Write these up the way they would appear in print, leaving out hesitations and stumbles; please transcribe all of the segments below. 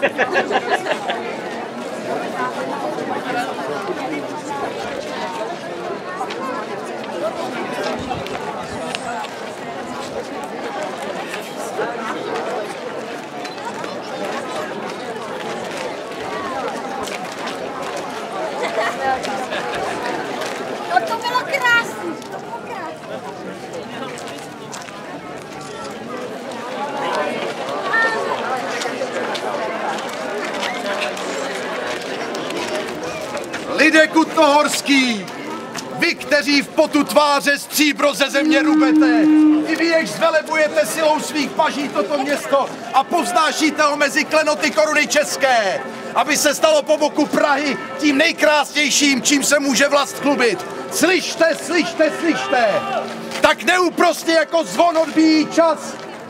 No to bylo krásný, to bylo krásný. Lidé Kutnohorský, vy, kteří v potu tváře stříbro ze země rubete, i vy, jež zvelebujete silou svých paží toto město a povznášíte ho mezi klenoty koruny české, aby se stalo po boku Prahy tím nejkrásnějším, čím se může vlast chlubit. Slyšte, slyšte, slyšte! Tak neúprostně jako zvon odbíjí čas,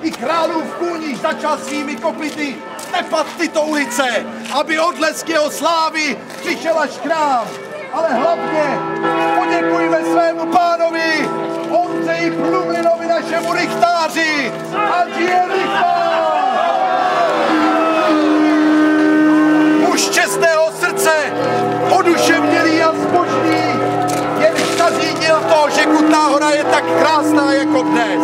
i králův kůníž začal svými kopyty tepat tyto ulice, aby odlesk jeho slávy přišel až k nám. Ale hlavně poděkujme svému pánovi, Ondřeji Plumlinovi, našemu rychtáři, ať je rychtář! Muž čestného srdce, oduševnělý a zbožný, jen zařídil to, že Kutná Hora je tak krásná jako dnes.